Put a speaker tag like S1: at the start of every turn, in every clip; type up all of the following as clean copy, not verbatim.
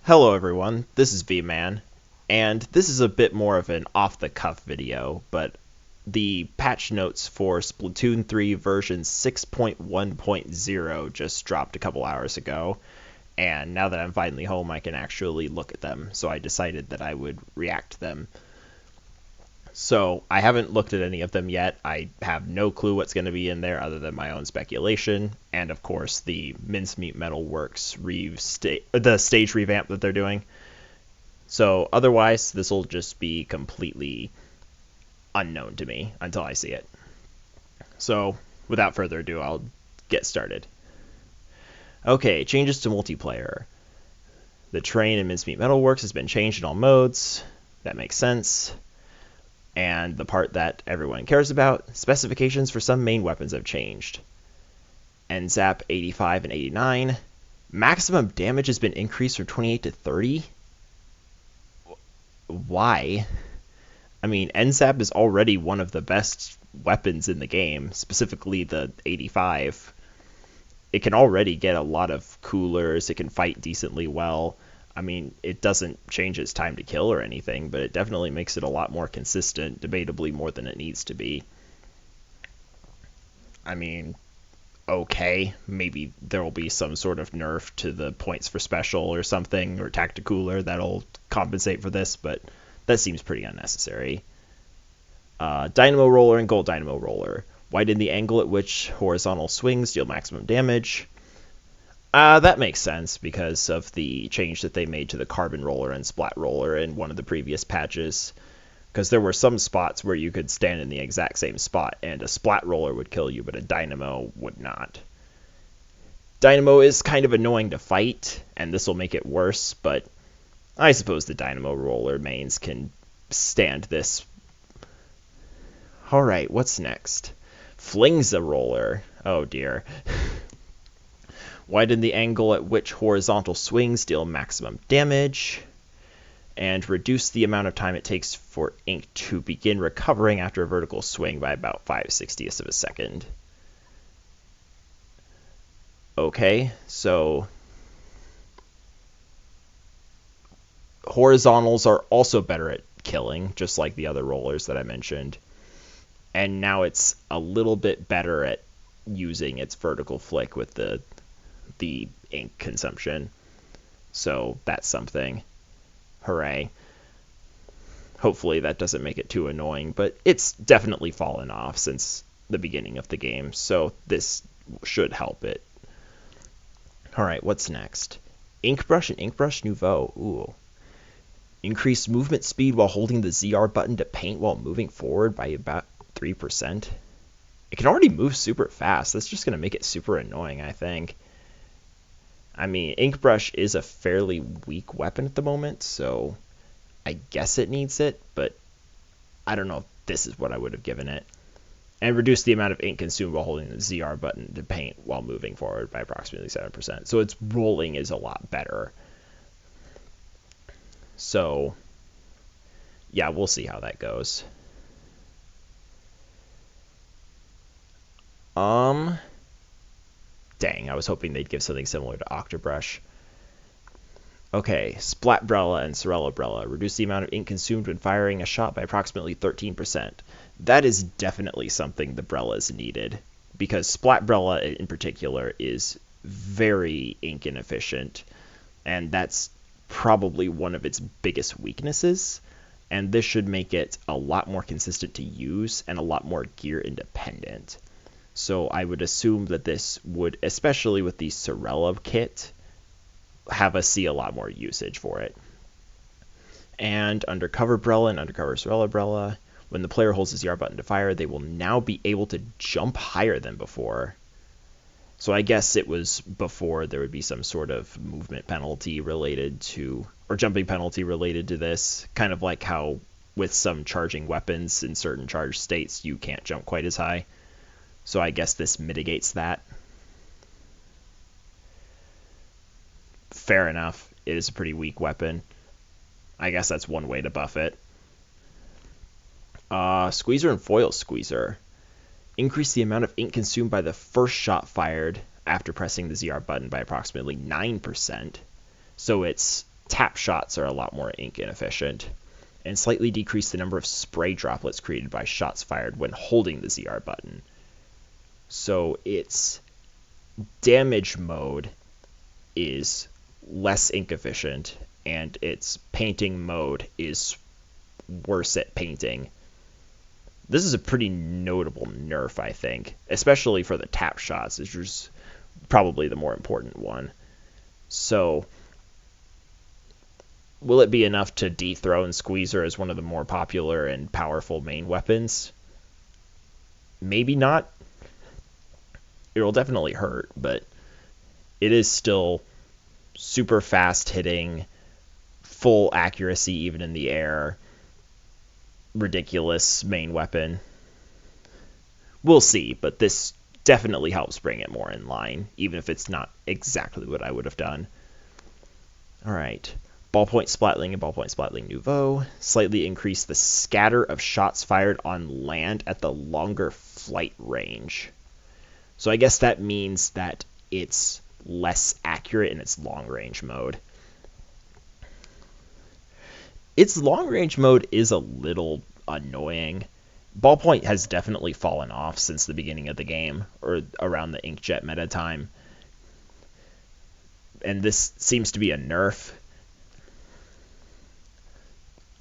S1: Hello everyone, this is V-Man, and this is a bit more of an off-the-cuff video, but the patch notes for Splatoon 3 version 6.1.0 just dropped a couple hours ago, and now that I'm finally home I can actually look at them, so I decided that I would react to them. So I haven't looked at any of them yet. I have no clue what's going to be in there other than my own speculation, and of course the Mincemeat Metal Works the stage revamp that they're doing. So otherwise, this will just be completely unknown to me until I see it. So without further ado, I'll get started. Okay, changes to multiplayer. The terrain in Mincemeat Metal Works has been changed in all modes. That makes sense. And the part that everyone cares about, specifications for some main weapons have changed. NZAP 85 and 89. Maximum damage has been increased from 28 to 30. Why? I mean, NZAP is already one of the best weapons in the game, specifically the 85. It can already get a lot of coolers, it can fight decently well. I mean, it doesn't change its time to kill or anything, but it definitely makes it a lot more consistent, debatably more than it needs to be. I mean, okay, maybe there will be some sort of nerf to the points for special or something, or tacticooler that'll compensate for this, but that seems pretty unnecessary. Dynamo Roller and Gold Dynamo Roller. Widen the angle at which horizontal swings deal maximum damage. That makes sense because of the change that they made to the Carbon Roller and Splat Roller in one of the previous patches. Because there were some spots where you could stand in the exact same spot and a Splat Roller would kill you, but a Dynamo would not. Dynamo is kind of annoying to fight, and this will make it worse, but I suppose the Dynamo Roller mains can stand this. Alright, what's next? Flings a Roller. Oh dear. Widen the angle at which horizontal swings deal maximum damage, and reduce the amount of time it takes for ink to begin recovering after a vertical swing by about 5/60ths of a second. Okay, so horizontals are also better at killing, just like the other rollers that I mentioned. And now it's a little bit better at using its vertical flick with the ink consumption. So that's something. Hooray. Hopefully that doesn't make it too annoying, but it's definitely fallen off since the beginning of the game, so this should help it. Alright, what's next? Inkbrush and Inkbrush Nouveau. Ooh. Increase movement speed while holding the ZR button to paint while moving forward by about 3%. It can already move super fast. That's just going to make it super annoying, I think. I mean, Inkbrush is a fairly weak weapon at the moment, so I guess it needs it, but I don't know if this is what I would have given it. And reduce the amount of ink consumed while holding the ZR button to paint while moving forward by approximately 7%. So its rolling is a lot better. So, yeah, we'll see how that goes. Dang, I was hoping they'd give something similar to Octobrush. Okay, Splatbrella and Sorellobrella. Reduce the amount of ink consumed when firing a shot by approximately 13%. That is definitely something the Brellas needed, because Splatbrella in particular is very ink inefficient, and that's probably one of its biggest weaknesses, and this should make it a lot more consistent to use and a lot more gear independent. So I would assume that this would, especially with the Sorella kit, have us see a lot more usage for it. And Undercover Brella and Undercover Sorellobrella, when the player holds the ZR button to fire, they will now be able to jump higher than before. So I guess it was before there would be some sort of movement penalty related to, or jumping penalty related to this, kind of like how with some charging weapons in certain charged states you can't jump quite as high. So I guess this mitigates that. Fair enough. It is a pretty weak weapon. I guess that's one way to buff it. Squeezer and Foil Squeezer. Increase the amount of ink consumed by the first shot fired after pressing the ZR button by approximately 9%. So it's Tap shots are a lot more ink inefficient, and slightly decrease the number of spray droplets created by shots fired when holding the ZR button. So its damage mode is less ink efficient, and its painting mode is worse at painting. This is a pretty notable nerf, I think, especially for the tap shots, which is probably the more important one. So, will it be enough to dethrone Squeezer as one of the more popular and powerful main weapons? Maybe not. It'll definitely hurt, but it is still super fast hitting, full accuracy even in the air, ridiculous main weapon. We'll see, but this definitely helps bring it more in line, even if it's not exactly what I would have done. Alright, Ballpoint Splatling and Ballpoint Splatling Nouveau slightly increase the scatter of shots fired on land at the longer flight range. So I guess that means that it's less accurate in its long range mode. Its long range mode is a little annoying. Ballpoint has definitely fallen off since the beginning of the game, or around the inkjet meta time. And this seems to be a nerf.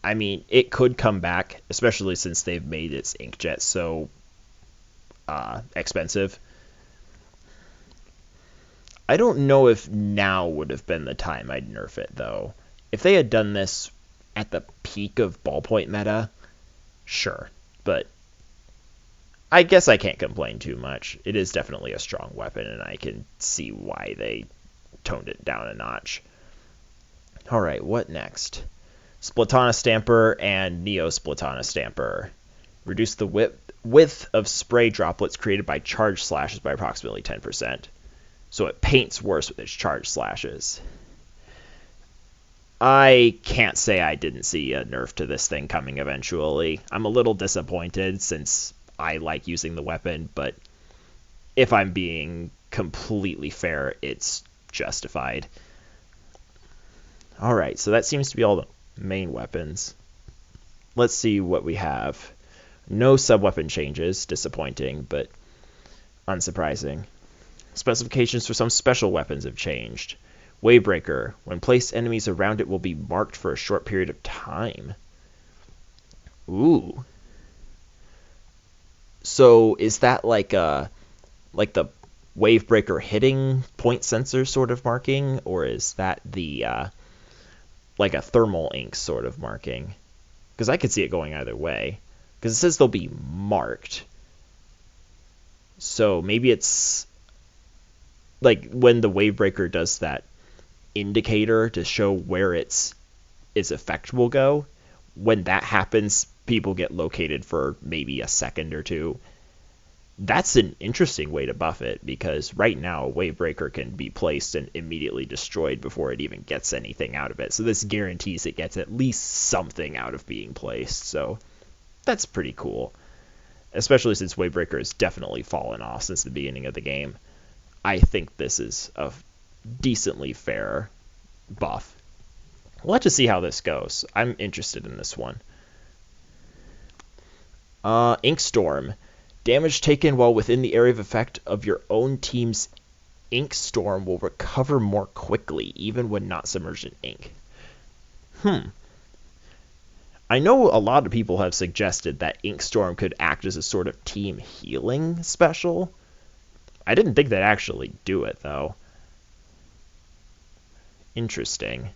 S1: I mean, it could come back, especially since they've made its inkjet so expensive. I don't know if now would have been the time I'd nerf it, though. If they had done this at the peak of ballpoint meta, sure. But I guess I can't complain too much. It is definitely a strong weapon, and I can see why they toned it down a notch. Alright, what next? Splatana Stamper and Neo Splatana Stamper. Reduce the width of spray droplets created by charge slashes by approximately 10%. So it paints worse with its charge slashes. I can't say I didn't see a nerf to this thing coming eventually. I'm a little disappointed since I like using the weapon, but if I'm being completely fair, it's justified. Alright, so that seems to be all the main weapons. Let's see what we have. No sub-weapon changes, disappointing, but unsurprising. Specifications for some special weapons have changed. Wavebreaker. When placed, enemies around it will be marked for a short period of time. Ooh. So is that like the Wavebreaker hitting point sensor sort of marking, or is that the like a thermal ink sort of marking? Because I could see it going either way. Because it says they'll be marked. So maybe it's like when the Wavebreaker does that indicator to show where its effect will go. When that happens, people get located for maybe a second or two. That's an interesting way to buff it, because right now a Wavebreaker can be placed and immediately destroyed before it even gets anything out of it. So this guarantees it gets at least something out of being placed. So that's pretty cool, especially since Wavebreaker has definitely fallen off since the beginning of the game. I think this is a decently fair buff. We'll have to see how this goes. I'm interested in this one. Inkstorm. Damage taken while within the area of effect of your own team's Inkstorm will recover more quickly, even when not submerged in ink. I know a lot of people have suggested that Inkstorm could act as a sort of team healing special. I didn't think they'd actually do it, though. Interesting.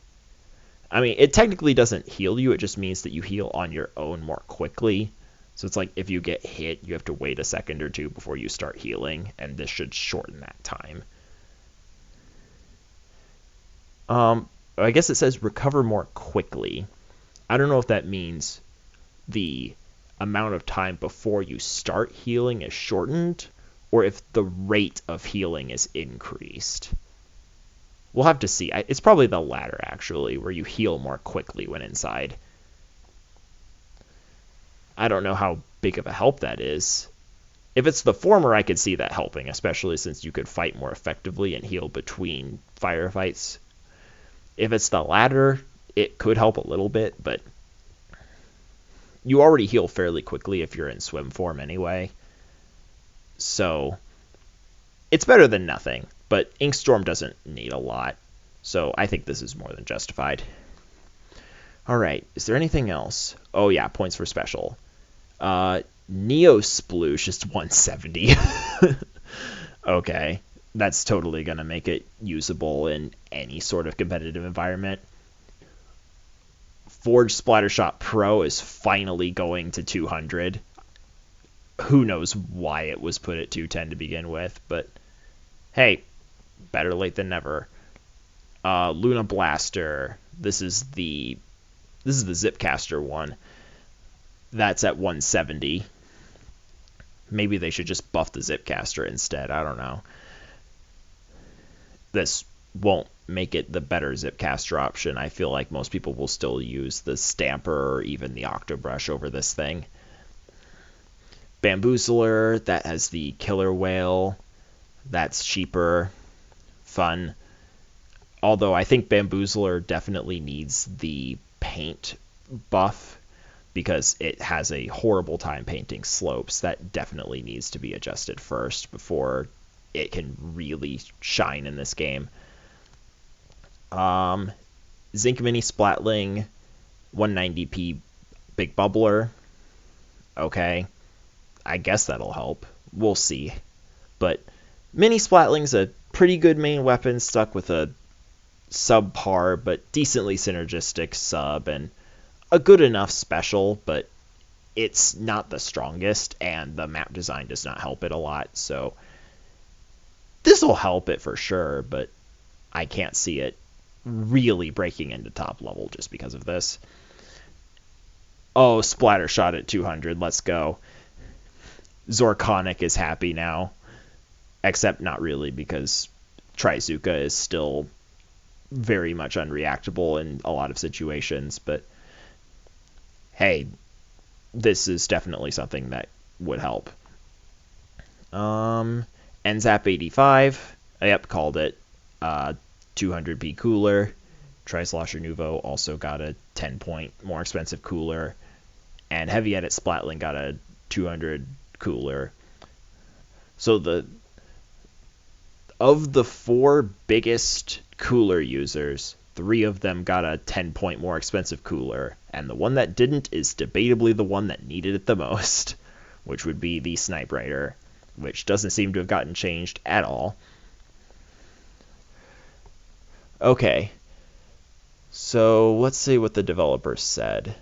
S1: I mean, it technically doesn't heal you, it just means that you heal on your own more quickly. So it's like if you get hit, you have to wait a second or two before you start healing, and this should shorten that time. I guess it says recover more quickly. I don't know if that means the amount of time before you start healing is shortened, or if the rate of healing is increased. We'll have to see. It's probably the latter, actually, where you heal more quickly when inside. I don't know how big of a help that is. If it's the former, I could see that helping, especially since you could fight more effectively and heal between firefights. If it's the latter, it could help a little bit, but you already heal fairly quickly if you're in swim form anyway. So it's better than nothing, but Inkstorm doesn't need a lot. So I think this is more than justified. Alright, is there anything else? Oh yeah, points for special. Neo Sploosh is 170. Okay, that's totally going to make it usable in any sort of competitive environment. Forge Splattershot Pro is finally going to 200. Who knows why it was put at 210 to begin with, but hey, better late than never. Luna Blaster. This is the Zipcaster one. That's at 170. Maybe they should just buff the Zipcaster instead. I don't know. This won't make it the better Zipcaster option. I feel like most people will still use the Stamper or even the Octobrush over this thing. Bamboozler, that has the Killer Whale. That's cheaper. Fun. Although I think Bamboozler definitely needs the paint buff because it has a horrible time painting slopes. That definitely needs to be adjusted first before it can really shine in this game. Zinc Mini Splatling, 190p Big Bubbler. Okay, I guess that'll help. We'll see. But Mini Splatling's a pretty good main weapon, stuck with a subpar but decently synergistic sub, and a good enough special, but it's not the strongest, and the map design does not help it a lot, so this will help it for sure, but I can't see it really breaking into top level just because of this. Oh, Splattershot at 200, let's go. Zorkonic is happy now, except not really, because Trizuka is still very much unreactable in a lot of situations, but hey, this is definitely something that would help. NZAP 85, yep, called it. 200p cooler. Trislosher Nuvo also got a 10 point more expensive cooler, and Heavy Edit Splatling got a 200 cooler. So of the 4 biggest cooler users, 3 of them got a 10 point more expensive cooler, and the one that didn't is debatably the one that needed it the most, which would be the Snipe Rider, which doesn't seem to have gotten changed at all. Okay, so let's see what the developers said.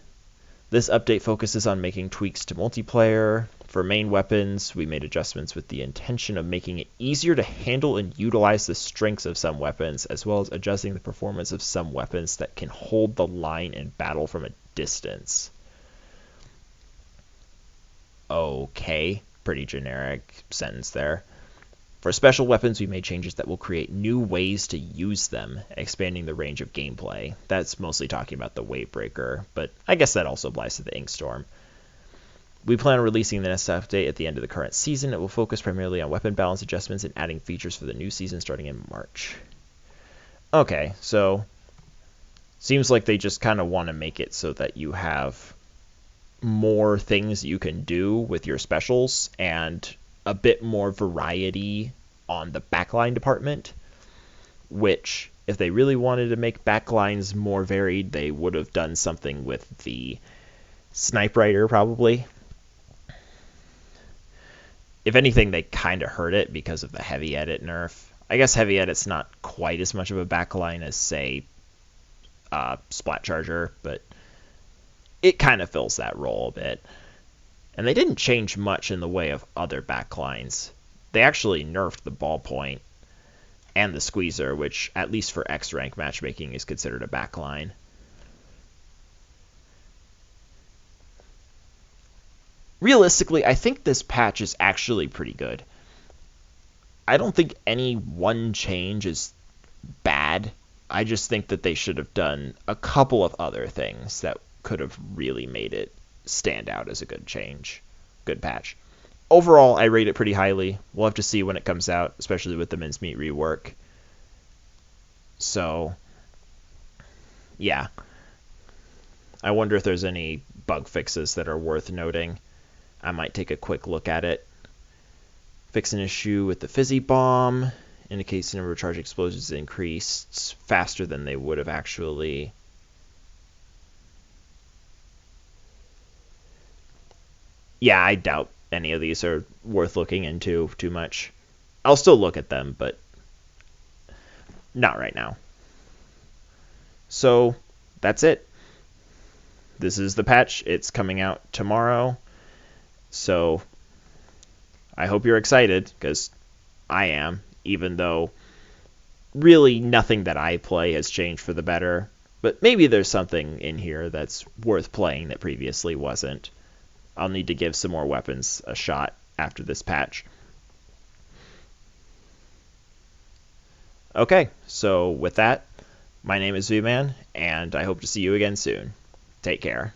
S1: This update focuses on making tweaks to multiplayer. For main weapons, we made adjustments with the intention of making it easier to handle and utilize the strengths of some weapons, as well as adjusting the performance of some weapons that can hold the line in battle from a distance. Okay, pretty generic sentence there. For special weapons, we made changes that will create new ways to use them, expanding the range of gameplay. That's mostly talking about the Wavebreaker, but I guess that also applies to the Inkstorm. We plan on releasing the next update at the end of the current season. It will focus primarily on weapon balance adjustments and adding features for the new season starting in March. Okay, so seems like they just kind of want to make it so that you have more things you can do with your specials and a bit more variety on the backline department, which if they really wanted to make backlines more varied, they would have done something with the Snipe Rider probably. If anything, they kind of hurt it because of the Heavy Edit nerf. I guess Heavy Edit's not quite as much of a backline as, say, Splat Charger, but it kind of fills that role a bit. And they didn't change much in the way of other backlines. They actually nerfed the ballpoint and the squeezer, which, at least for X-rank matchmaking, is considered a backline. Realistically, I think this patch is actually pretty good. I don't think any one change is bad. I just think that they should have done a couple of other things that could have really made it stand out as a good change, good patch. Overall, I rate it pretty highly. We'll have to see when it comes out, especially with the Mincemeat rework. So, Yeah. I wonder if there's any bug fixes that are worth noting. I might take a quick look at it. Fix an issue with the fizzy bomb. Indicates the number of charge explosions increased faster than they would have actually. Yeah, I doubt any of these are worth looking into too much. I'll still look at them, but not right now. So that's it. This is the patch. It's coming out tomorrow. So I hope you're excited, because I am, even though really nothing that I play has changed for the better. But maybe there's something in here that's worth playing that previously wasn't. I'll need to give some more weapons a shot after this patch. Okay, so with that, my name is V-Man, and I hope to see you again soon. Take care.